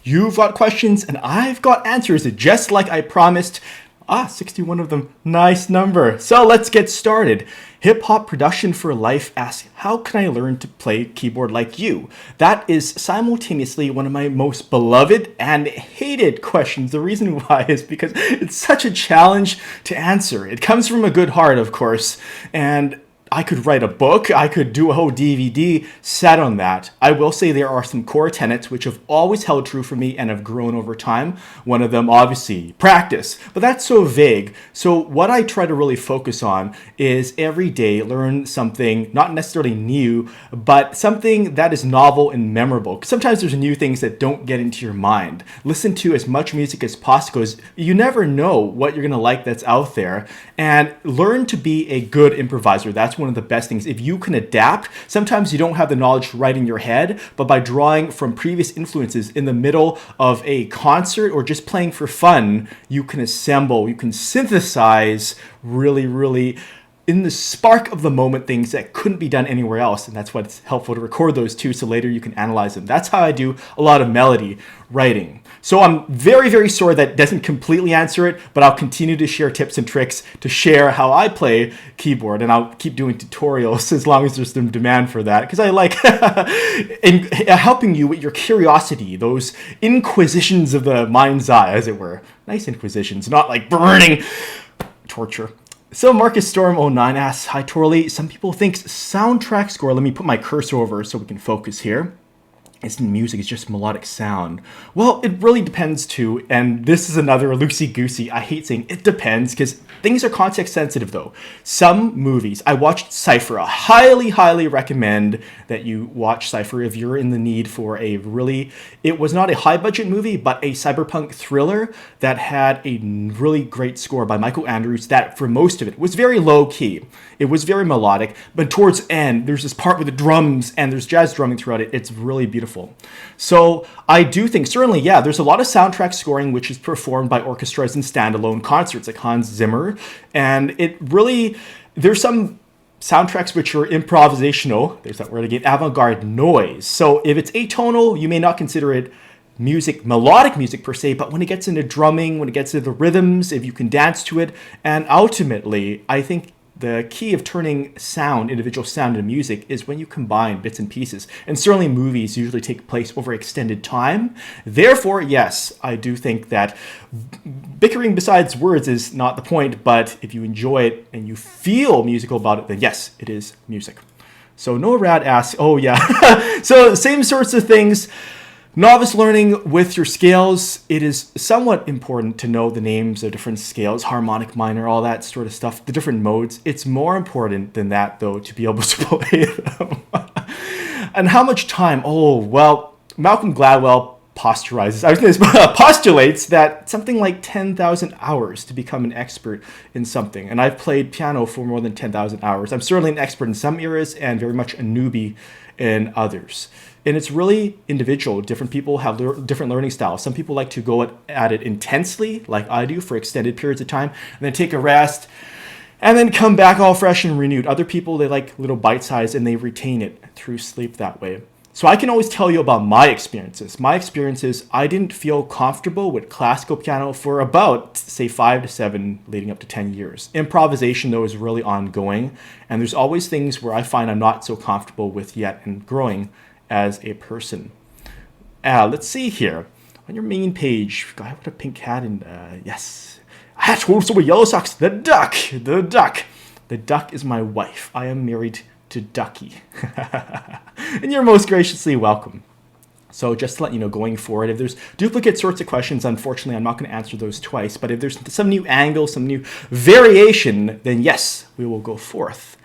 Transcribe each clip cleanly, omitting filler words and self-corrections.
You've got questions and I've got answers, just like I promised. 61 of them. Nice number. So let's get started. Hip Hop Production for Life asks, how can I learn to play keyboard like you? That is simultaneously one of my most beloved and hated questions. The reason why is because it's such a challenge to answer. It comes from a good heart, of course, and I could write a book, I could do a whole DVD set on that. I will say there are some core tenets which have always held true for me and have grown over time. One of them, obviously, practice, but that's so vague. So what I try to really focus on is every day learn something, not necessarily new, but something that is novel and memorable. Sometimes there's new things that don't get into your mind. Listen to as much music as possible, because you never know what you're gonna like that's out there, and learn to be a good improviser. That's one of the best things. If you can adapt, sometimes you don't have the knowledge right in your head, but by drawing from previous influences in the middle of a concert or just playing for fun, you can assemble, you can synthesize really in the spark of the moment things that couldn't be done anywhere else. And that's why it's helpful to record those too, so later you can analyze them. That's how I do a lot of melody writing. So I'm very sorry that doesn't completely answer it, but I'll continue to share tips and tricks to share how I play keyboard, and I'll keep doing tutorials as long as there's some demand for that, because I like helping you with your curiosity, those inquisitions of the mind's eye, as it were. Nice inquisitions, not like burning torture. So Marcus Storm 09 asks, hi Torley, some people think soundtrack score, let me put my cursor over so we can focus here, isn't music, it's just melodic sound. Well, it really depends too, and this is another loosey-goosey. I hate saying it depends, because things are context sensitive though. Some movies, I watched Cypher, I highly recommend that you watch Cypher if you're in the need for a really, it was not a high budget movie, but a cyberpunk thriller that had a really great score by Michael Andrews that for most of it was very low key. It was very melodic, but towards the end, there's this part with the drums and there's jazz drumming throughout it. It's really beautiful. So I do think, certainly, yeah, there's a lot of soundtrack scoring which is performed by orchestras and standalone concerts like Hans Zimmer. And it really, there's some soundtracks which are improvisational, there's that word again, avant-garde noise. So if it's atonal, you may not consider it music, melodic music per se, but when it gets into drumming, when it gets into the rhythms, if you can dance to it, and ultimately, I think the key of turning sound, individual sound into music, is when you combine bits and pieces. And certainly movies usually take place over extended time. Therefore, yes, I do think that bickering besides words is not the point, but if you enjoy it and you feel musical about it, then yes, it is music. So Noah Rad asks, oh yeah, so same sorts of things. Novice learning with your scales, it is somewhat important to know the names of different scales, harmonic, minor, all that sort of stuff, the different modes. It's more important than that, though, to be able to play them. And how much time? Oh, well, Malcolm Gladwell postulates that something like 10,000 hours to become an expert in something. And I've played piano for more than 10,000 hours. I'm certainly an expert in some areas and very much a newbie in others. And it's really individual. Different people have different learning styles. Some people like to go at it intensely, like I do, for extended periods of time, and then take a rest, and then come back all fresh and renewed. Other people, they like little bite size, and they retain it through sleep that way. So I can always tell you about my experiences. My experiences, I didn't feel comfortable with classical piano for about, say, 5 to 7, leading up to 10 years. Improvisation, though, is really ongoing, and there's always things where I find I'm not so comfortable with yet and growing as a person. Let's see here. On your main page, guy with a pink hat and, yes. Hat also with yellow socks. The duck. The duck is my wife. I am married to Ducky. And you're most graciously welcome. So just to let you know, going forward, if there's duplicate sorts of questions, unfortunately, I'm not going to answer those twice. But if there's some new angle, some new variation, then yes, we will go forth.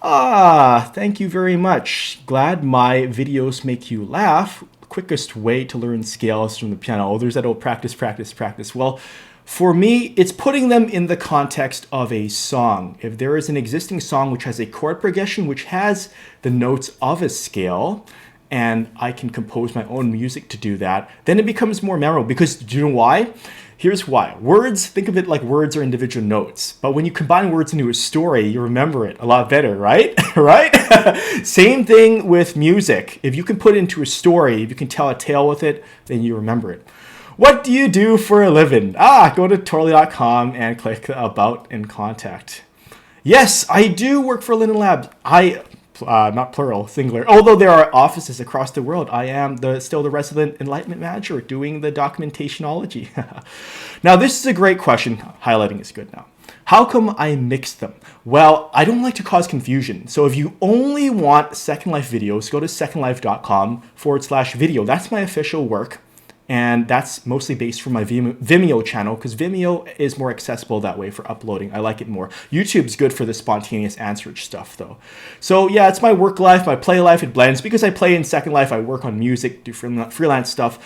Thank you very much. Glad my videos make you laugh. Quickest way to learn scales from the piano. Oh, there's that old practice. Well, for me, it's putting them in the context of a song. If there is an existing song which has a chord progression, which has the notes of a scale, and I can compose my own music to do that, then it becomes more memorable. Because do you know why? Here's why. Words, think of it like words are individual notes. But when you combine words into a story, you remember it a lot better, right? Right? Same thing with music. If you can put it into a story, if you can tell a tale with it, then you remember it. What do you do for a living? Go to Torley.com and click About and Contact. Yes, I do work for Linden Labs. Not plural, singular. Although there are offices across the world, I am still the resident enlightenment manager doing the documentationology. Now, this is a great question. Highlighting is good now. How come I mix them? Well, I don't like to cause confusion. So if you only want Second Life videos, go to secondlife.com/video. That's my official work. And that's mostly based from my Vimeo channel because Vimeo is more accessible that way for uploading. I like it more. YouTube's good for the spontaneous answerage stuff though. So yeah, it's my work life, my play life. It blends because I play in Second Life. I work on music, do freelance stuff.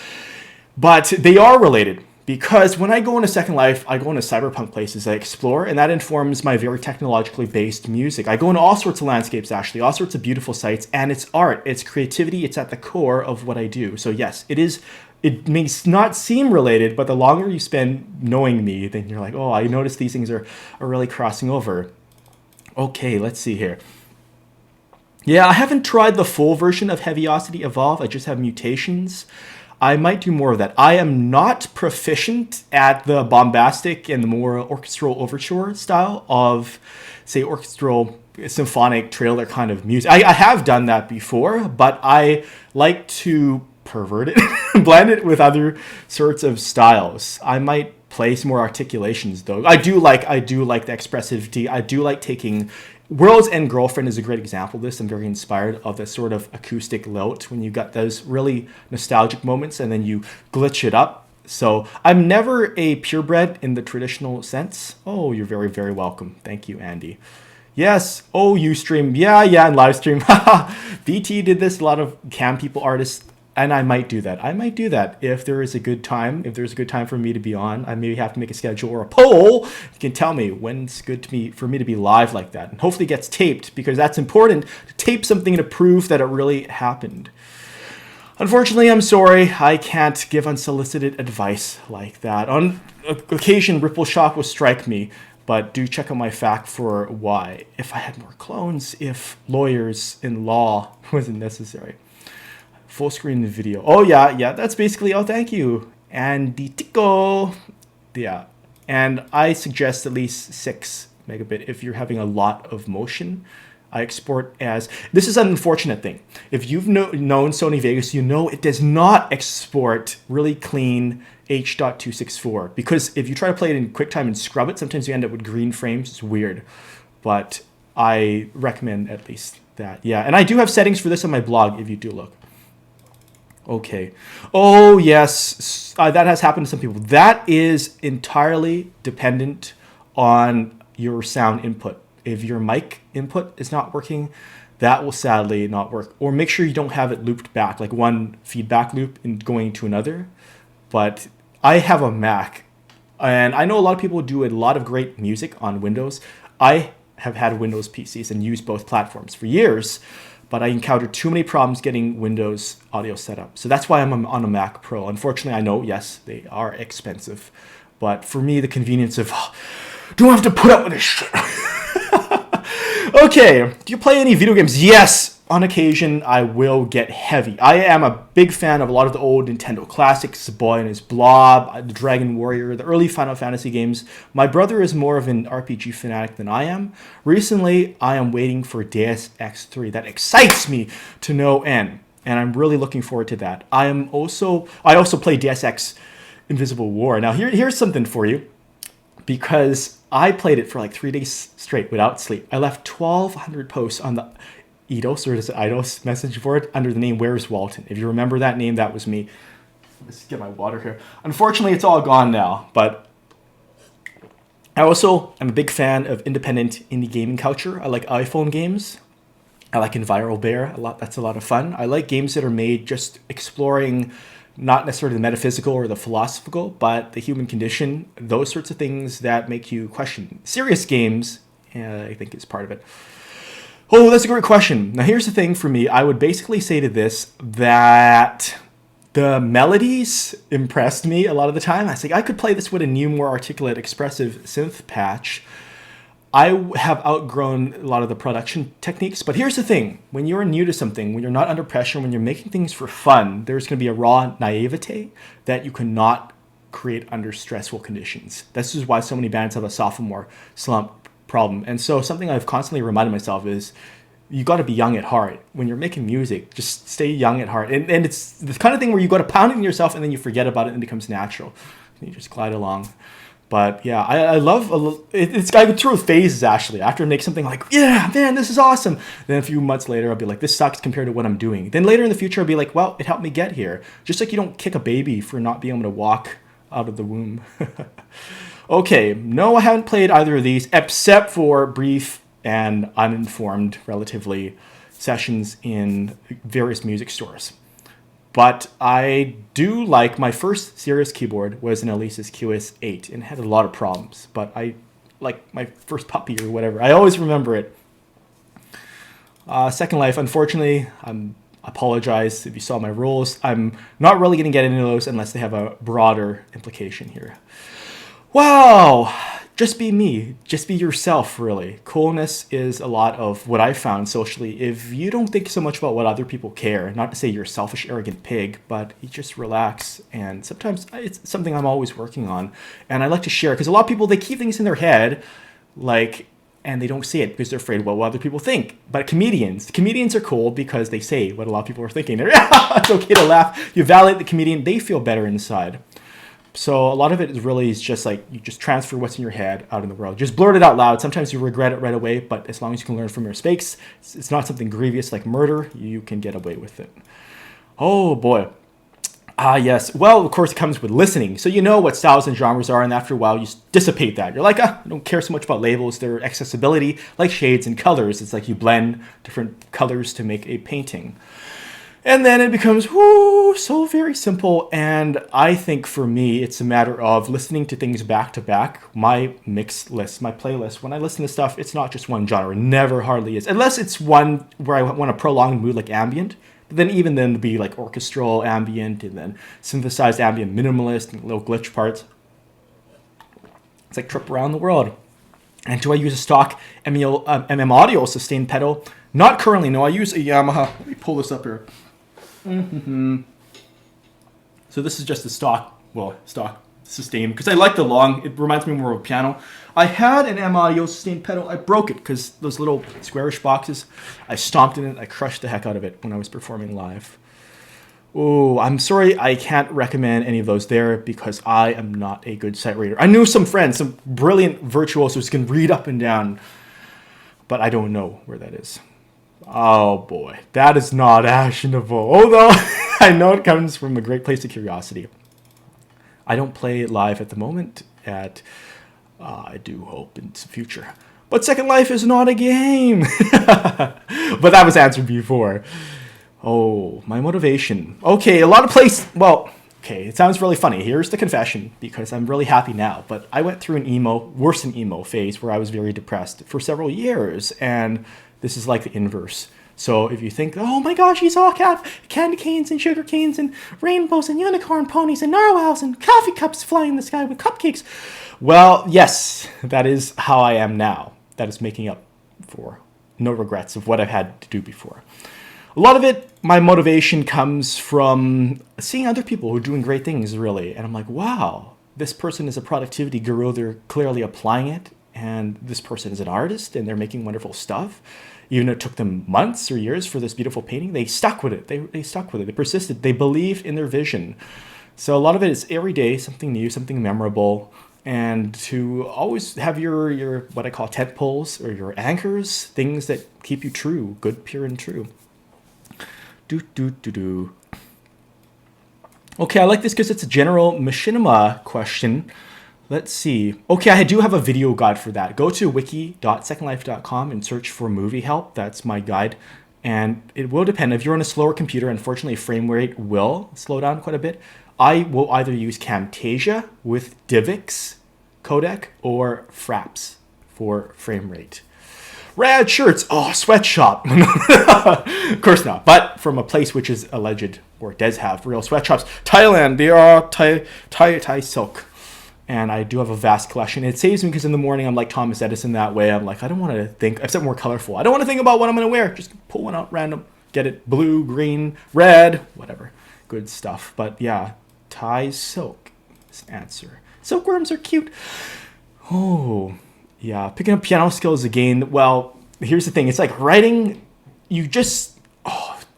But they are related because when I go into Second Life, I go into cyberpunk places, I explore, and that informs my very technologically based music. I go into all sorts of landscapes, actually, all sorts of beautiful sights, and it's art, it's creativity, it's at the core of what I do. So yes, it may not seem related, but the longer you spend knowing me, then you're like, oh, I notice these things are really crossing over. Okay, let's see here. Yeah, I haven't tried the full version of Heaviosity Evolve. I just have mutations. I might do more of that. I am not proficient at the bombastic and the more orchestral overture style of, say, orchestral symphonic trailer kind of music. I have done that before, but I like to pervert it, blend it with other sorts of styles. I might play some more articulations though. I do like the expressivity. I do like taking World's End Girlfriend is a great example of this. I'm very inspired of this sort of acoustic lilt when you got those really nostalgic moments and then you glitch it up. So I'm never a purebred in the traditional sense. Oh, you're very, very welcome. Thank you, Andy. Yes. Oh, Ustream. Yeah, and live stream. VT did this. A lot of cam people, artists. And I might do that. If there is a good time. If there's a good time for me to be on, I maybe have to make a schedule or a poll. You can tell me when it's good for me to be live like that. And hopefully it gets taped because that's important to tape something to prove that it really happened. Unfortunately, I'm sorry. I can't give unsolicited advice like that. On occasion, Ripple Shock will strike me. But do check out my fact for why. If I had more clones, if lawyers in law wasn't necessary. Full screen video. Oh yeah, that's basically, oh thank you. And the tico. Yeah. And I suggest at least 6 megabit if you're having a lot of motion. I export as, this is an unfortunate thing. If you've known Sony Vegas, you know it does not export really clean H.264 because if you try to play it in QuickTime and scrub it, sometimes you end up with green frames. It's weird. But I recommend at least that. Yeah, and I do have settings for this on my blog if you do look. Okay. Oh, yes. That has happened to some people. That is entirely dependent on your sound input. If your mic input is not working, that will sadly not work. Or make sure you don't have it looped back, like one feedback loop and going to another. But I have a Mac, and I know a lot of people do a lot of great music on Windows. I have had Windows PCs and used both platforms for years. But I encountered too many problems getting Windows audio set up. So that's why I'm on a Mac Pro. Unfortunately, I know, yes, they are expensive. But for me, the convenience of, don't have to put up with this shit. Okay, do you play any video games? Yes, on occasion, I will get heavy. I am a big fan of a lot of the old Nintendo classics, Boy and His Blob, the Dragon Warrior, the early Final Fantasy games. My brother is more of an RPG fanatic than I am. Recently, I am waiting for Deus Ex 3. That excites me to no end, and I'm really looking forward to that. I also play Deus Ex Invisible War. Now, here's something for you, because I played it for like 3 days straight without sleep. I left 1,200 posts on the Eidos, or is it Eidos message board under the name Where's Walton. If you remember that name, that was me. Let's get my water here. Unfortunately, it's all gone now, but I also am a big fan of independent indie gaming culture. I like iPhone games. I like Enviro Bear a lot. That's a lot of fun. I like games that are made just exploring not necessarily the metaphysical or the philosophical, but the human condition, those sorts of things that make you question. Serious games, I think, is part of it. Oh, that's a great question. Now, here's the thing for me. I would basically say to this that The melodies impressed me a lot of the time. I was like, I could play this with a new, more articulate, expressive synth patch. I have outgrown a lot of the production techniques, but here's the thing. When you're new to something, when you're not under pressure, when you're making things for fun, there's going to be a raw naivete that you cannot create under stressful conditions. This is why so many bands have a sophomore slump problem. And so something I've constantly reminded myself is you got to be young at heart. When you're making music, just stay young at heart. And it's the kind of thing where you got to pound it in yourself and then you forget about it and it becomes natural. And you just glide along. But yeah, I love it's. I go through phases actually. After I make something like, yeah, man, this is awesome. Then a few months later, I'll be like, this sucks compared to what I'm doing. Then later in the future, I'll be like, well, it helped me get here. Just like you don't kick a baby for not being able to walk out of the womb. Okay, no, I haven't played either of these except for brief and uninformed, relatively, sessions in various music stores. But I do like, my first serious keyboard was an Alesis QS8 and had a lot of problems. But I like my first puppy or whatever. I always remember it. Second Life, unfortunately, I apologize if you saw my rules. I'm not really going to get into those unless they have a broader implication here. Wow! Just be me. Just be yourself, really. Coolness is a lot of what I found socially. If you don't think so much about what other people care, not to say you're a selfish, arrogant pig, but you just relax. And sometimes it's something I'm always working on. And I like to share, because a lot of people, they keep things in their head, and they don't say it because they're afraid of what other people think. But comedians are cool because they say what a lot of people are thinking. It's okay to laugh. You validate the comedian, they feel better inside. So a lot of it is really just like you just transfer what's in your head out in the world. Just blurt it out loud. Sometimes you regret it right away, but as long as you can learn from your mistakes, it's not something grievous like murder, you can get away with it. Oh boy. Yes. Well, of course, it comes with listening. So you know what styles and genres are, and after a while, you dissipate that. You're like, I don't care so much about labels. Their accessibility, like shades and colors. It's like you blend different colors to make a painting. And then it becomes, so very simple. And I think for me, it's a matter of listening to things back to back. My mix list, my playlist, when I listen to stuff, it's not just one genre. Never hardly is. Unless it's one where I want a prolonged mood like ambient. But then even then it'd be like orchestral ambient and then synthesized ambient minimalist and little glitch parts. It's like trip around the world. And do I use a stock MM audio sustained pedal? Not currently, no. I use a Yamaha. Let me pull this up here. So this is just the stock sustained, because I like the long, it reminds me more of a piano. I had an M Audio sustained pedal. I broke it because those little squarish boxes, I stomped in it, I crushed the heck out of it when I was performing live. Oh, I'm sorry I can't recommend any of those there because I am not a good sight reader. I knew some friends, some brilliant virtuosos can read up and down, but I don't know where that is. Oh boy, that is not actionable. Although I know it comes from a great place of curiosity. I don't play live at the moment. I do hope in the future. But Second Life is not a game. But that was answered before. Oh, my motivation. Okay, a lot of it sounds really funny. Here's the confession, because I'm really happy now. But I went through an worse than emo phase where I was very depressed for several years. And this is like the inverse. So if you think, oh my gosh, he's all candy canes and sugar canes and rainbows and unicorn ponies and narwhals and coffee cups flying in the sky with cupcakes. Well, yes, that is how I am now. That is making up for no regrets of what I've had to do before. A lot of it, my motivation comes from seeing other people who are doing great things, really. And I'm like, wow, this person is a productivity guru. They're clearly applying it. And this person is an artist and they're making wonderful stuff. Even though it took them months or years for this beautiful painting, they stuck with it. They stuck with it. They persisted. They believed in their vision. So a lot of it is every day, something new, something memorable. And to always have your what I call tent poles or your anchors, things that keep you true, good, pure, and true. Okay, I like this because it's a general machinima question. Let's see. Okay, I do have a video guide for that. Go to wiki.secondlife.com and search for movie help. That's my guide. And it will depend. If you're on a slower computer, unfortunately, frame rate will slow down quite a bit. I will either use Camtasia with DivX codec or Fraps for frame rate. Rad shirts. Oh, sweatshop. Of course not. But from a place which is alleged, or does have real sweatshops. Thailand. They are Thai silk. And I do have a vast collection. It saves me because in the morning I'm like Thomas Edison that way. I'm like, I don't want to think. I've said more colorful. I don't want to think about what I'm going to wear. Just pull one out random. Get it blue, green, red, whatever. Good stuff. But yeah, Thai silk is an answer. Silkworms are cute. Oh, yeah. Picking up piano skills again. Well, here's the thing. It's like writing.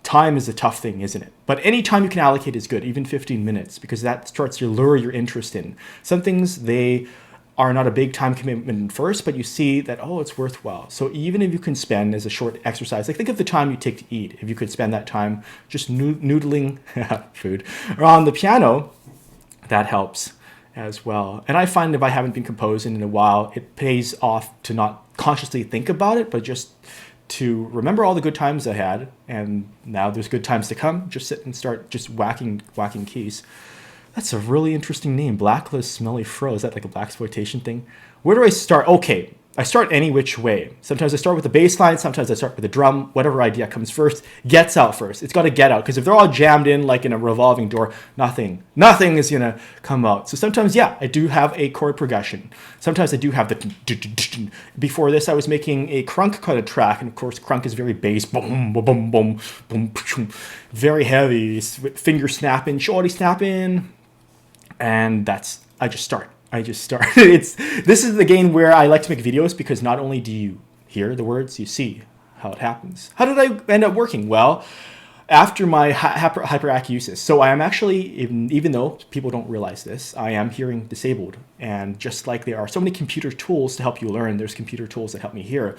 Time is a tough thing, isn't it? But any time you can allocate is good, even 15 minutes, because that starts to lure your interest in. Some things, they are not a big time commitment at first, but you see that, it's worthwhile. So even if you can spend as a short exercise, like think of the time you take to eat. If you could spend that time just noodling food or on the piano, that helps as well. And I find if I haven't been composing in a while, it pays off to not consciously think about it, but just to remember all the good times I had, and now there's good times to come. Just sit and start just whacking keys. That's a really interesting name. Blacklist Smelly Fro. Is that like a blaxploitation thing? Where do I start? Okay, I start any which way. Sometimes I start with the bass line. Sometimes I start with the drum. Whatever idea comes first, gets out first. It's got to get out, because if they're all jammed in like in a revolving door, nothing is going to come out. So sometimes, yeah, I do have a chord progression. Sometimes I do have the... Before this, I was making a crunk kind of track, and of course, crunk is very bass. Boom, boom, boom, boom, boom, boom. Very heavy. Finger snapping, shorty snapping. And I just start. This is the game where I like to make videos, because not only do you hear the words, you see how it happens. How did I end up working? Well, after my hyperacusis. So I am actually, even though people don't realize this, I am hearing disabled. And just like there are so many computer tools to help you learn, there's computer tools that help me hear.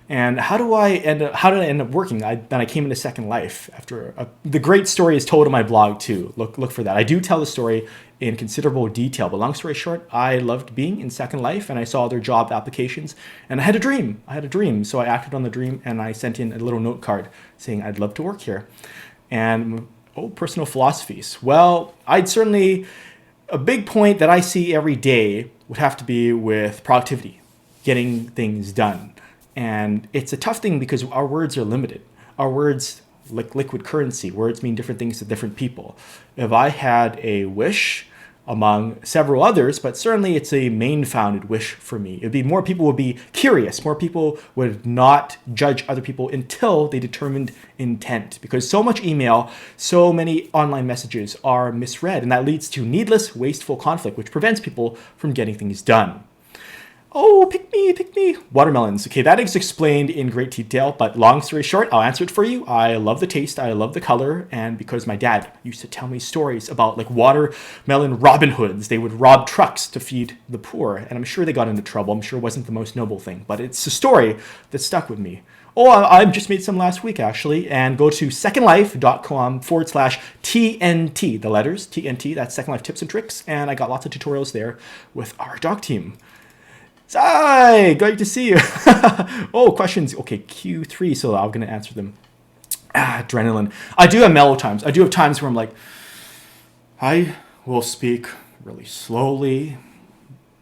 And how did I end up working? Then I came into Second Life after the great story is told on my blog too. Look for that. I do tell the story in considerable detail, but long story short, I loved being in Second Life, and I saw their job applications, and I had a dream. So I acted on the dream, and I sent in a little note card saying I'd love to work here. And personal philosophies. Well, a big point that I see every day would have to be with productivity, getting things done. And it's a tough thing because our words are limited. Our words, like liquid currency, words mean different things to different people. If I had a wish among several others, but certainly it's a main-founded wish for me, it'd be more people would be curious. More people would not judge other people until they determined intent. Because so much email, so many online messages are misread, and that leads to needless, wasteful conflict, which prevents people from getting things done. Oh, pick me. Watermelons. Okay, that is explained in great detail, but long story short, I'll answer it for you. I love the taste, I love the color, and because my dad used to tell me stories about like watermelon Robin Hoods. They would rob trucks to feed the poor, and I'm sure they got into trouble. I'm sure it wasn't the most noble thing, but it's a story that stuck with me. Oh, I just made some last week, actually, and go to secondlife.com/TNT, the letters, TNT, that's Second Life Tips and Tricks, and I got lots of tutorials there with our dog team. Hi, great to see you. Oh, questions. Okay, Q3, so I'm going to answer them. Adrenaline. I do have mellow times. I do have times where I'm like, I will speak really slowly.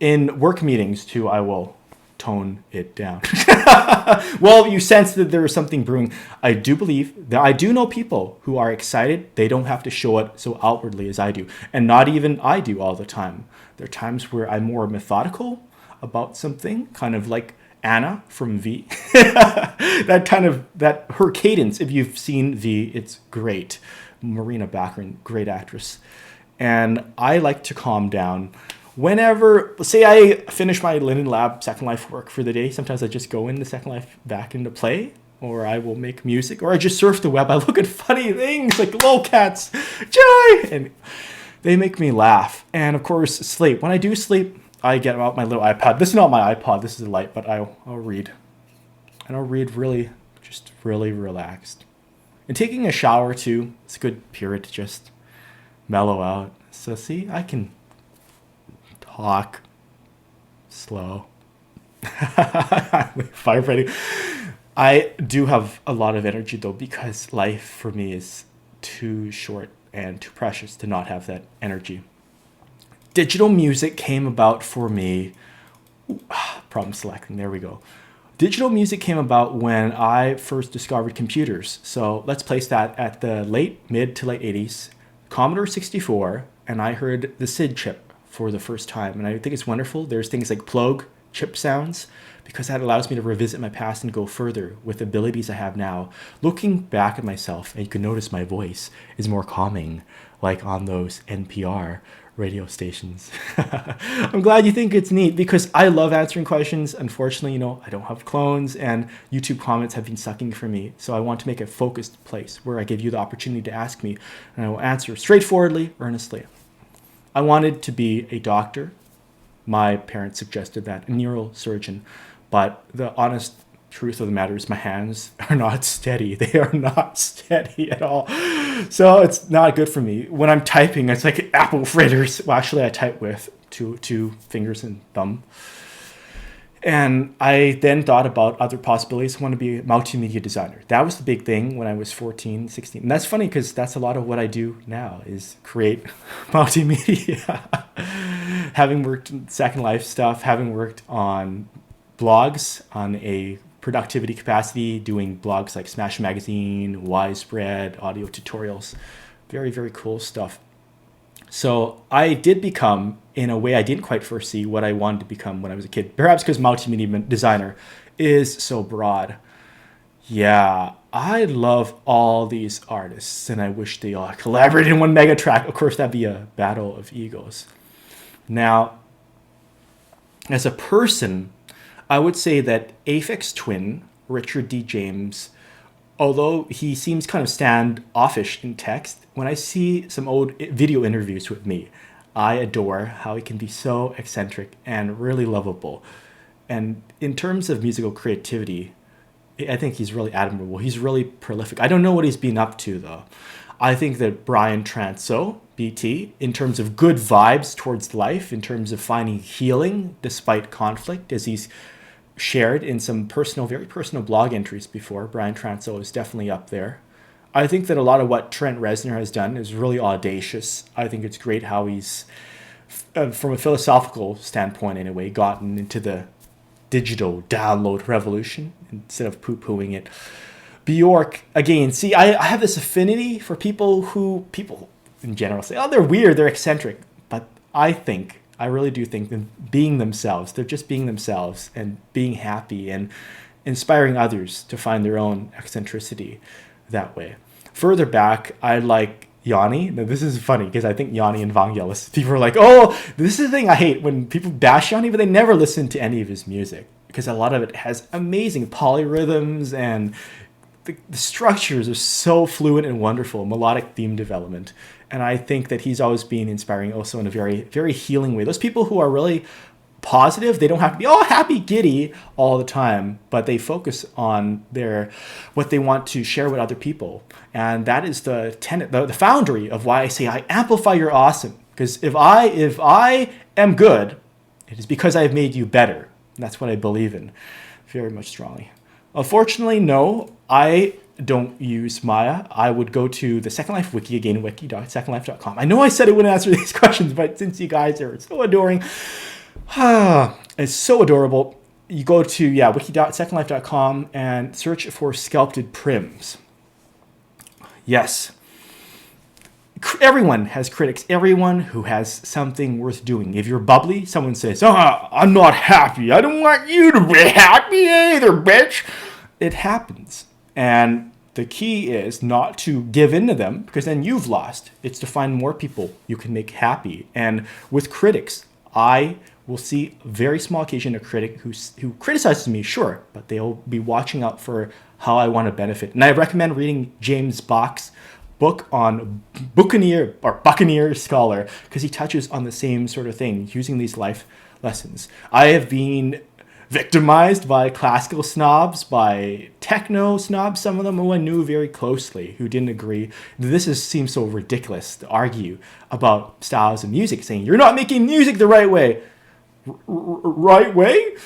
In work meetings, too, I will tone it down. Well, you sense that there is something brewing. I do believe that I do know people who are excited. They don't have to show it so outwardly as I do. And not even I do all the time. There are times where I'm more methodical about something, kind of like Anna from V. that her cadence, if you've seen V, it's great. Marina Baccarin, great actress. And I like to calm down whenever, say I finish my Linen Lab Second Life work for the day. Sometimes I just go in the Second Life back into play, or I will make music, or I just surf the web. I look at funny things like lolcats, joy, and they make me laugh. And of course, sleep. When I do sleep, I get out my little iPad. This is not my iPod. This is a light, but I'll read. And I'll read really relaxed. And taking a shower, too, it's a good period to just mellow out. So see, I can talk slow. Firefighting. I do have a lot of energy, though, because life for me is too short and too precious to not have that energy. Digital music came about for me. Problem selecting. There we go. Digital music came about when I first discovered computers. So let's place that at the mid to late 80s. Commodore 64, and I heard the SID chip for the first time. And I think it's wonderful. There's things like Plogue chip sounds, because that allows me to revisit my past and go further with abilities I have now. Looking back at myself, and you can notice my voice is more calming, like on those NPR radio stations. I'm glad you think it's neat, because I love answering questions. Unfortunately, I don't have clones, and YouTube comments have been sucking for me. So I want to make a focused place where I give you the opportunity to ask me, and I will answer straightforwardly, earnestly. I wanted to be a doctor. My parents suggested that, a neurosurgeon. But the honest truth of the matter is my hands are not steady. They are not steady at all. So it's not good for me. When I'm typing, it's like apple fritters. Well, actually, I type with two fingers and thumb. And I then thought about other possibilities. I want to be a multimedia designer. That was the big thing when I was 14, 16. And that's funny, because that's a lot of what I do now, is create multimedia. Having worked in Second Life stuff, having worked on blogs on a productivity capacity, doing blogs like Smash Magazine, Wisespread, audio tutorials, very, very cool stuff. So I did become, in a way I didn't quite foresee, what I wanted to become when I was a kid. Perhaps because multimedia designer is so broad. Yeah, I love all these artists, and I wish they all collaborated in one mega track. Of course, that'd be a battle of egos. Now, as a person, I would say that Aphex Twin, Richard D. James, although he seems kind of standoffish in text, when I see some old video interviews with me, I adore how he can be so eccentric and really lovable. And in terms of musical creativity, I think he's really admirable. He's really prolific. I don't know what he's been up to, though. I think that Brian Transo, BT, in terms of good vibes towards life, in terms of finding healing despite conflict, as he's shared in some very personal blog entries before, Brian Transo is definitely up there. I think that a lot of what Trent Reznor has done is really audacious. I think it's great how he's, from a philosophical standpoint anyway, gotten into the digital download revolution instead of poo-pooing it. Bjork, again, see, I have this affinity for people in general say, oh, they're weird, they're eccentric. But I really do think them being themselves, they're just being themselves and being happy and inspiring others to find their own eccentricity that way. Further back, I like Yanni. Now, this is funny because I think Yanni and Vangelis, people are like, oh, this is the thing I hate when people bash Yanni, but they never listen to any of his music, because a lot of it has amazing polyrhythms, and the structures are so fluent and wonderful, melodic theme development. And I think that he's always been inspiring also in a very, very healing way. Those people who are really positive, they don't have to be all happy, giddy all the time, but they focus on what they want to share with other people. And that is the tenet, the foundry of why I say I amplify your awesome. Because if I am good, it is because I have made you better. And that's what I believe in very much strongly. Unfortunately, no, I don't use Maya. I would go to the Second Life wiki, again, wiki.secondlife.com. I know I said I wouldn't answer these questions, but since you guys are so adoring, it's so adorable. You go to, wiki.secondlife.com and search for sculpted prims. Yes. Everyone has critics. Everyone who has something worth doing. If you're bubbly, someone says, I'm not happy. I don't want you to be happy either, bitch. It happens. And the key is not to give in to them, because then you've lost. It's to find more people you can make happy. And with critics, I will see a very small occasion a critic who criticizes me, sure, but they'll be watching out for how I want to benefit. And I recommend reading James Bach's book on Buccaneer Scholar, because he touches on the same sort of thing, using these life lessons. I have been victimized by classical snobs, by techno snobs, some of them who I knew very closely, who didn't agree. Seems so ridiculous to argue about styles of music, saying, you're not making music the right way. right way?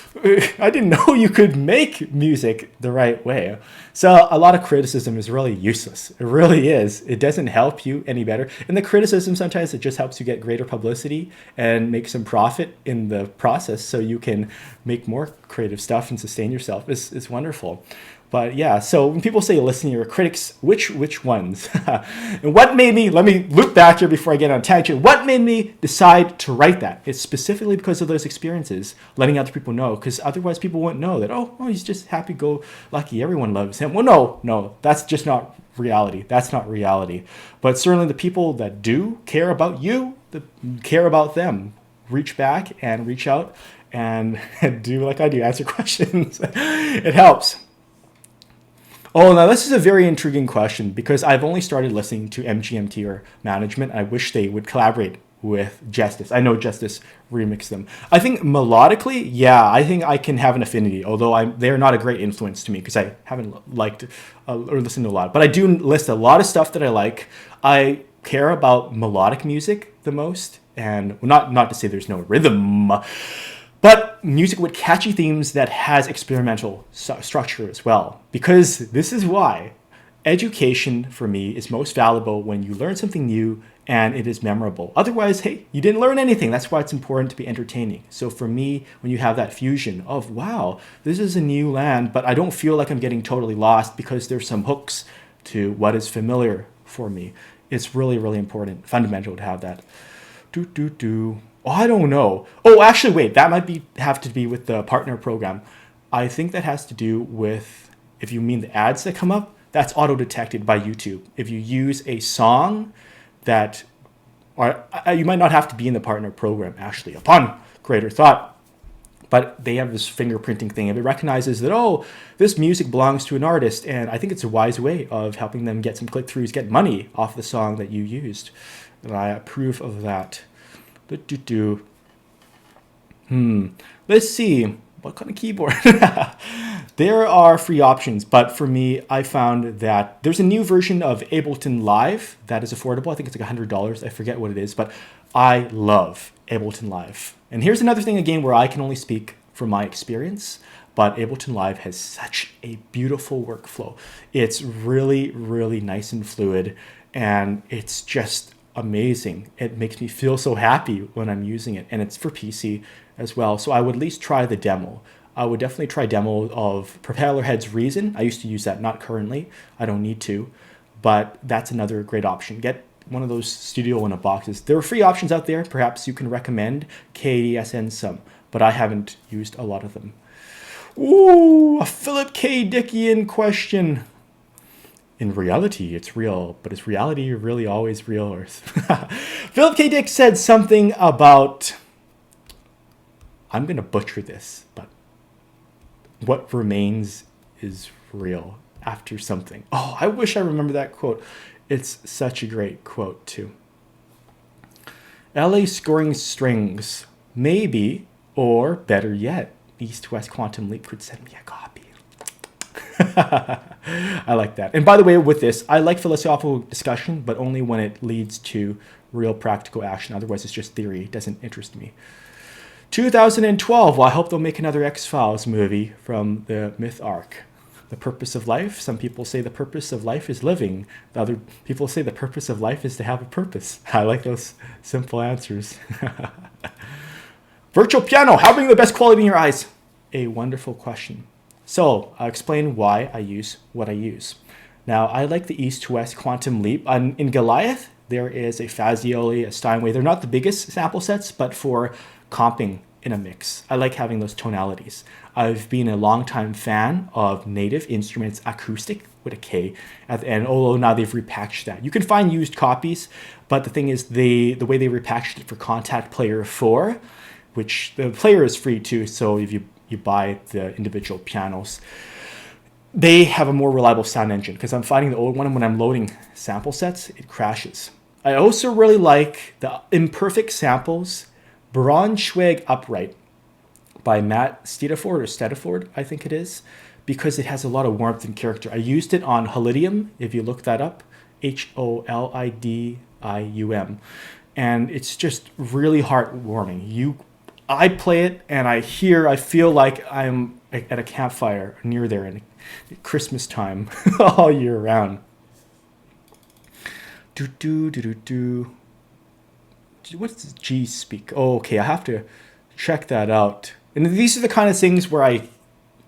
I didn't know you could make music the right way. So a lot of criticism is really useless. It really is. It doesn't help you any better. And the criticism, sometimes it just helps you get greater publicity and make some profit in the process so you can make more creative stuff and sustain yourself. It's wonderful. But yeah, so when people say listen to your critics, which ones? And what made me, let me loop back here before I get on a tangent, what made me decide to write that? It's specifically because of those experiences, letting other people know, because otherwise people wouldn't know that, oh, he's just happy-go-lucky, everyone loves him. Well, no, that's just not reality. That's not reality. But certainly the people that do care about you, that care about them, reach back and reach out and do like I do, answer questions. It helps. Oh, now this is a very intriguing question because I've only started listening to MGMT or Management. I wish they would collaborate with Justice. I know Justice remixed them. I think melodically, yeah, I think I can have an affinity, although they're not a great influence to me because I haven't liked or listened to a lot. But I do list a lot of stuff that I like. I care about melodic music the most, and not to say there's no rhythm, but music with catchy themes that has experimental structure as well. Because this is why education for me is most valuable when you learn something new and it is memorable. Otherwise, hey, you didn't learn anything. That's why it's important to be entertaining. So for me, when you have that fusion of, wow, this is a new land, but I don't feel like I'm getting totally lost because there's some hooks to what is familiar for me. It's really, really important, fundamental to have that. Oh, I don't know. Oh, actually, wait, that might have to be with the partner program. I think that has to do with, if you mean the ads that come up, that's auto-detected by YouTube. If you use a song that, or you might not have to be in the partner program, actually, upon greater thought. But they have this fingerprinting thing. If it recognizes that, oh, this music belongs to an artist, and I think it's a wise way of helping them get some click-throughs, get money off the song that you used. And I approve of that. Let's see. What kind of keyboard? There are free options, but for me, I found that there's a new version of Ableton Live that is affordable. I think it's like $100. I forget what it is, but I love Ableton Live. And here's another thing, again, where I can only speak from my experience, but Ableton Live has such a beautiful workflow. It's really, really nice and fluid, and it's just amazing. It makes me feel so happy when I'm using it, and it's for PC as well. So I would at least try the demo. I would definitely try demo of Propellerhead's Reason. I used to use that, not currently. I don't need to, but that's another great option. Get one of those Studio One boxes. There are free options out there. Perhaps you can recommend KDSN some, but I haven't used a lot of them. Ooh, a Philip K. Dickian question. In reality, it's real, but is reality really always real? Or Philip K. Dick said something about, I'm going to butcher this, but what remains is real after something. Oh, I wish I remember that quote. It's such a great quote, too. LA Scoring Strings. Maybe, or better yet, East-West Quantum Leap could send me a copy. I like that. And by the way, with this, I like philosophical discussion, but only when it leads to real practical action. Otherwise, it's just theory. It doesn't interest me. 2012. Well, I hope they'll make another X-Files movie from the myth arc. The purpose of life. Some people say the purpose of life is living. The other people say the purpose of life is to have a purpose. I like those simple answers. Virtual piano. Having the best quality in your eyes. A wonderful question. So I'll explain why I use what I use. Now, I like the East-West Quantum Leap. In Goliath, there is a Fazioli, a Steinway. They're not the biggest sample sets, but for comping in a mix, I like having those tonalities. I've been a longtime fan of Native Instruments Acoustic with a K at the end, although now they've repackaged that. You can find used copies, but the thing is the way they repackaged it for Contact Player 4, which the player is free too, so if you buy the individual pianos, they have a more reliable sound engine, because I'm finding the old one, when I'm loading sample sets, it crashes. I also really like the Imperfect Samples Braunschweig Upright by Matt Stediford, I think it is, because it has a lot of warmth and character. I used it on Holidium, if you look that up, Holidium, and it's just really heartwarming. I play it and I feel like I'm at a campfire near there in Christmas time all year round. Do do do do do. What's G speak? Oh, okay, I have to check that out. And these are the kind of things where I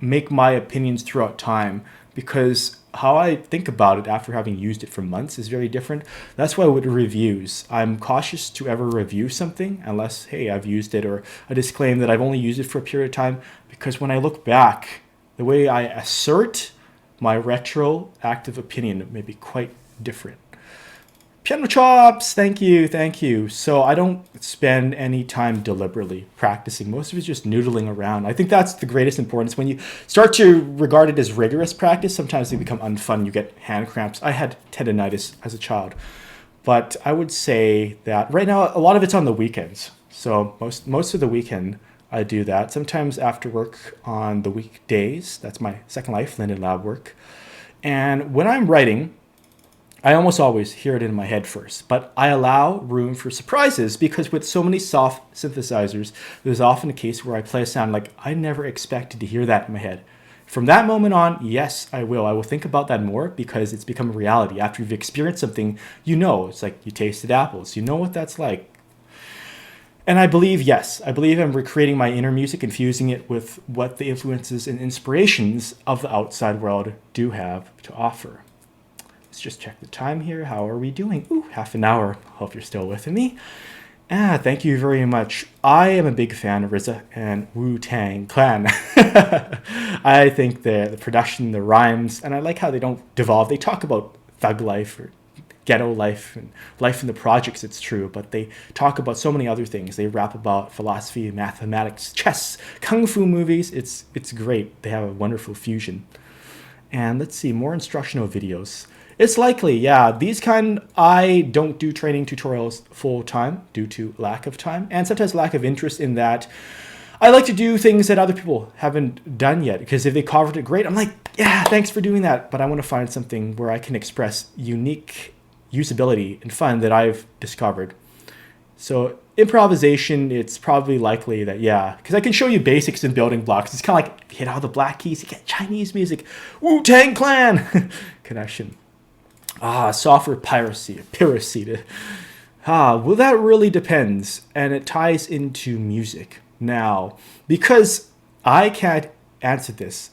make my opinions throughout time, because how I think about it after having used it for months is very different. That's why with reviews, I'm cautious to ever review something unless, hey, I've used it, or I disclaim that I've only used it for a period of time, because when I look back, the way I assert my retroactive opinion may be quite different. Piano chops, thank you, thank you. So I don't spend any time deliberately practicing. Most of it's just noodling around. I think that's the greatest importance. When you start to regard it as rigorous practice, sometimes they become unfun. You get hand cramps. I had tendonitis as a child. But I would say that right now, a lot of it's on the weekends. So most of the weekend, I do that. Sometimes after work on the weekdays. That's my Second Life, Linden Lab work. And when I'm writing, I almost always hear it in my head first, but I allow room for surprises, because with so many soft synthesizers, there's often a case where I play a sound like I never expected to hear that in my head. From that moment on, yes, I will. I will think about that more, because it's become a reality. After you've experienced something, it's like you tasted apples. You know what that's like. And I believe, yes, I believe I'm recreating my inner music and fusing it with what the influences and inspirations of the outside world do have to offer. Let's just check the time here. How are we doing? Ooh, half an hour. Hope you're still with me. Thank you very much. I am a big fan of RZA and Wu-Tang Clan. I think the production, the rhymes, and I like how they don't devolve. They talk about thug life or ghetto life and life in the projects, it's true, but they talk about so many other things. They rap about philosophy, mathematics, chess, kung fu movies. It's great. They have a wonderful fusion. And let's see, more instructional videos. It's likely, yeah. These kind, I don't do training tutorials full time due to lack of time, and sometimes lack of interest in that. I like to do things that other people haven't done yet, because if they covered it great, I'm like, yeah, thanks for doing that. But I want to find something where I can express unique usability and fun that I've discovered. So improvisation, it's probably likely that, yeah, because I can show you basics and building blocks. It's kind of like hit all the black keys, you get Chinese music, Wu-Tang Clan connection. Software piracy. Well, that really depends, and it ties into music. Now, because I can't answer this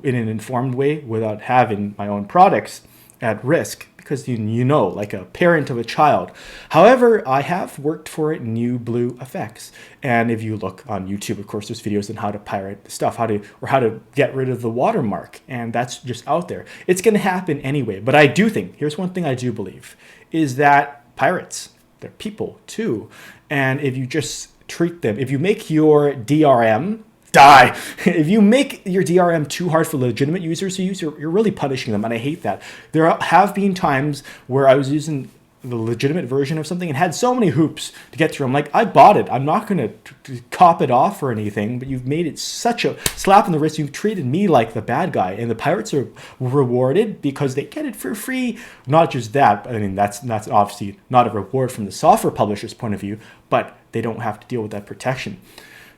in an informed way without having my own products at risk, because like a parent of a child. However, I have worked for New Blue Effects. And if you look on YouTube, of course, there's videos on how to pirate stuff, how to get rid of the watermark. And that's just out there. It's going to happen anyway. But I do think, here's one thing I do believe, is that pirates, they're people too. And if you just treat them, if you make your DRM die. If you make your DRM too hard for legitimate users to use, you're really punishing them, and I hate that. There have been times where I was using the legitimate version of something and had so many hoops to get through. I'm like, I bought it. I'm not going to cop it off or anything, but you've made it such a slap in the wrist. You've treated me like the bad guy, and the pirates are rewarded because they get it for free. Not just that, I mean, that's obviously not a reward from the software publisher's point of view, but they don't have to deal with that protection.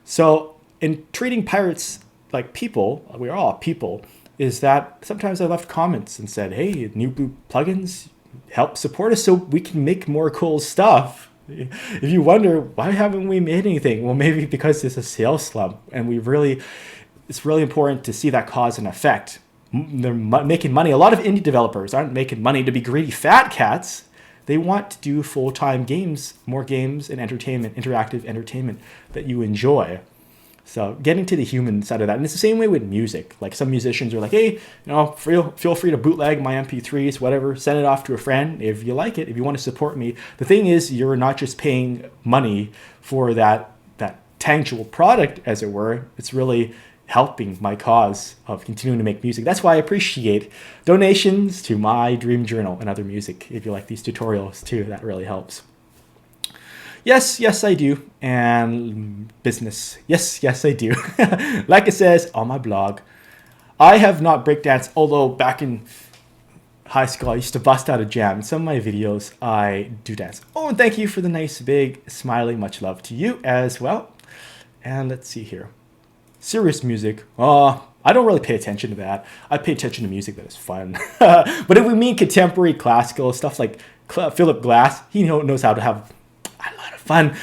So in treating pirates like people, we're all people, is that sometimes I left comments and said, hey, New Blue plugins, help support us so we can make more cool stuff. If you wonder, why haven't we made anything? Well, maybe because it's a sales slump, and it's really important to see that cause and effect. They're making money. A lot of indie developers aren't making money to be greedy fat cats. They want to do full-time games, more games and entertainment, interactive entertainment that you enjoy. So getting to the human side of that. And it's the same way with music. Like some musicians are like, hey, feel free to bootleg my MP3s, whatever, send it off to a friend if you like it, if you want to support me. The thing is, you're not just paying money for that tangible product, as it were. It's really helping my cause of continuing to make music. That's why I appreciate donations to my Dream Journal and other music. If you like these tutorials too, that really helps. Yes, I do. And business. Yes, I do. Like it says on my blog, I have not breakdanced, although back in high school I used to bust out a jam. In some of my videos, I do dance. Oh, and thank you for the nice, big, smiley, much love to you as well. And let's see here. Serious music. I don't really pay attention to that. I pay attention to music that is fun. But if we mean contemporary classical stuff like Philip Glass, he knows how to have a lot of fun.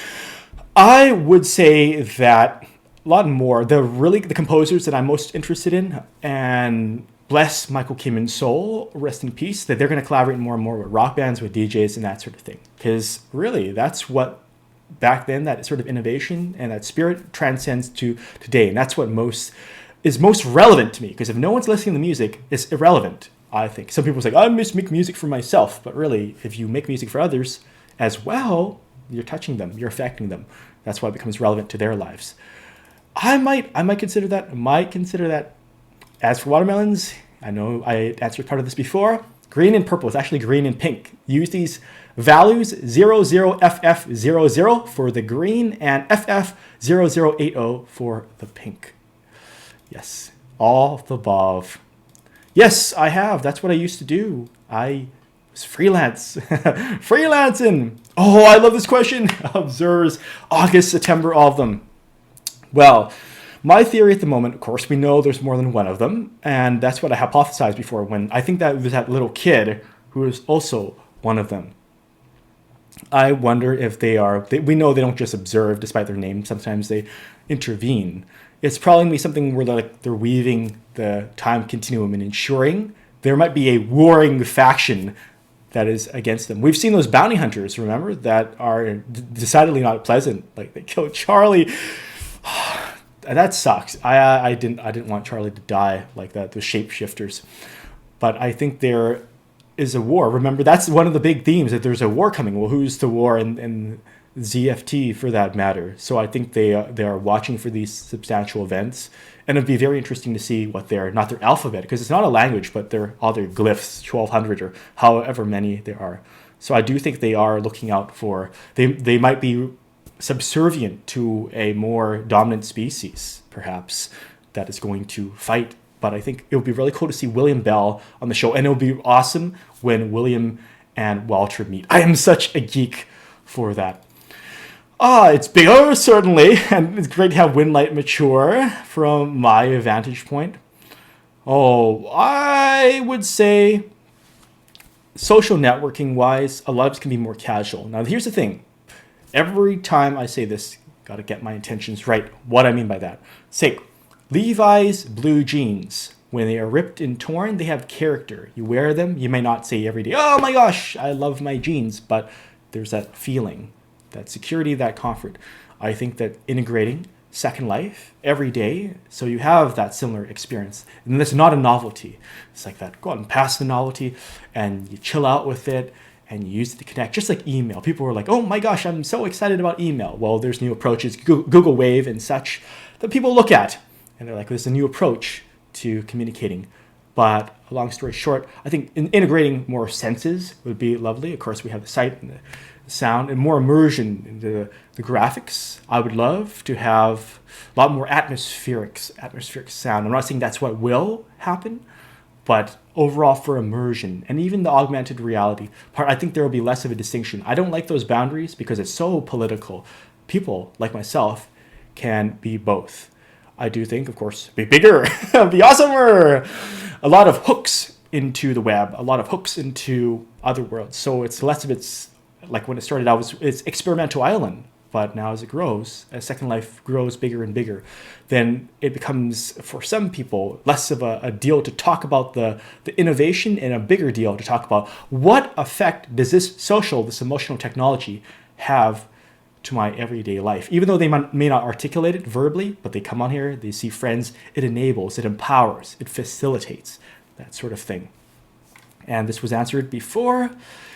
I would say that a lot more. The composers that I'm most interested in, and bless Michael Kimen's soul, rest in peace, that they're going to collaborate more and more with rock bands, with DJs, and that sort of thing. Because really, that's what back then, that sort of innovation and that spirit transcends to today, and that's what is most relevant to me. Because if no one's listening to music, it's irrelevant. I think some people say, I must make music for myself, but really, if you make music for others as well, you're touching them, you're affecting them. That's why it becomes relevant to their lives. I might consider that. As for watermelons, I know I answered part of this before. Green and purple. It's actually green and pink. Use these values 00FF00 for the green and FF0080 for the pink. Yes, all the above. Yes, I have. That's what I used to do. I was freelance. Freelancing. Oh, I love this question. Observers, August, September, all of them. Well, my theory at the moment, of course, we know there's more than one of them. And that's what I hypothesized before, when I think that was that little kid who is also one of them. I wonder if we know they don't just observe despite their name. Sometimes they intervene. It's probably going to be something where they're weaving the time continuum and ensuring there might be a warring faction that is against them. We've seen those bounty hunters, remember, that are decidedly not pleasant. Like they killed Charlie. That sucks. I didn't want Charlie to die like that, the shapeshifters. But I think there is a war. Remember, that's one of the big themes, that there's a war coming. Well, who's the war in ZFT for that matter? So I think they are watching for these substantial events. And it'd be very interesting to see what not their alphabet, because it's not a language, but all their glyphs, 1,200 or however many there are. So I do think they are looking out for, they might be subservient to a more dominant species, perhaps, that is going to fight. But I think it would be really cool to see William Bell on the show, and it would be awesome when William and Walter meet. I am such a geek for that. It's bigger, certainly, and it's great to have Winlight mature from my vantage point. I would say social networking wise, a lot of it can be more casual. Now, here's the thing. Every time I say this, got to get my intentions right. What I mean by that. Say, Levi's blue jeans. When they are ripped and torn, they have character. You wear them, you may not say every day, oh my gosh, I love my jeans, but there's that feeling, that security, that comfort. I think that integrating Second Life every day, so you have that similar experience. And it's not a novelty. It's like that, go out and pass the novelty, and you chill out with it, and you use it to connect, just like email. People were like, oh my gosh, I'm so excited about email. Well, there's new approaches, Google Wave and such, that people look at. And they're like, there's a new approach to communicating. But long story short, I think integrating more senses would be lovely. Of course, we have the sight and the sound, and more immersion into the graphics. I would love to have a lot more atmospheric sound. I'm not saying that's what will happen, but overall for immersion and even the augmented reality part, I think there will be less of a distinction. I don't like those boundaries because it's so political. People like myself can be both. I do think, of course, be bigger, be awesomer. A lot of hooks into the web, a lot of hooks into other worlds. So it's less of it's like when it started out, it's experimental island. But now as it grows, as Second Life grows bigger and bigger, then it becomes, for some people, less of a deal to talk about the innovation, and a bigger deal to talk about what effect does this emotional technology have to my everyday life. Even though they may not articulate it verbally, but they come on here, they see friends, it enables, it empowers, it facilitates, that sort of thing. And this was answered before.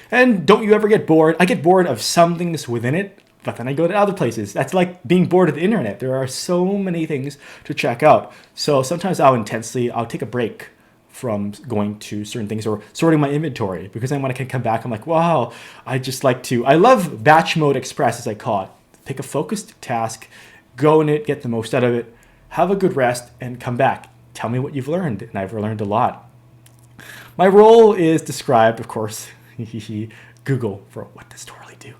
And don't you ever get bored? I get bored of some things within it, but then I go to other places. That's like being bored of the internet. There are so many things to check out. So sometimes I'll take a break from going to certain things or sorting my inventory, because then when I can come back, I'm like, wow, I love batch mode express, as I call it. Pick a focused task, go in it, get the most out of it, have a good rest, and come back. Tell me what you've learned. And I've learned a lot. My role is described, of course, Google for what does Torley do?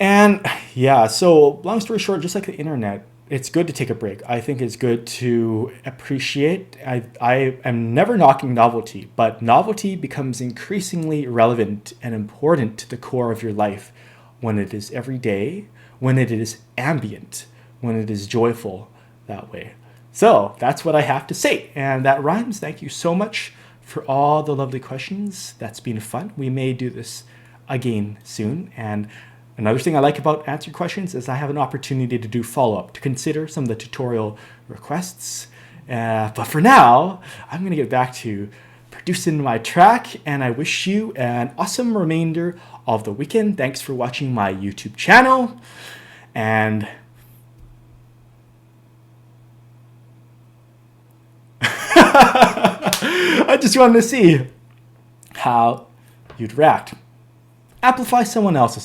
And yeah, so long story short, just like the internet, it's good to take a break. I think it's good to appreciate. I am never knocking novelty, but novelty becomes increasingly relevant and important to the core of your life when it is every day, when it is ambient, when it is joyful that way. So that's what I have to say. And that rhymes. Thank you so much for all the lovely questions. That's been fun. We may do this again soon. And another thing I like about answering questions is I have an opportunity to do follow-up, to consider some of the tutorial requests. But for now, I'm going to get back to producing my track, and I wish you an awesome remainder of the weekend. Thanks for watching my YouTube channel, and I just wanted to see how you'd react. Amplify someone else's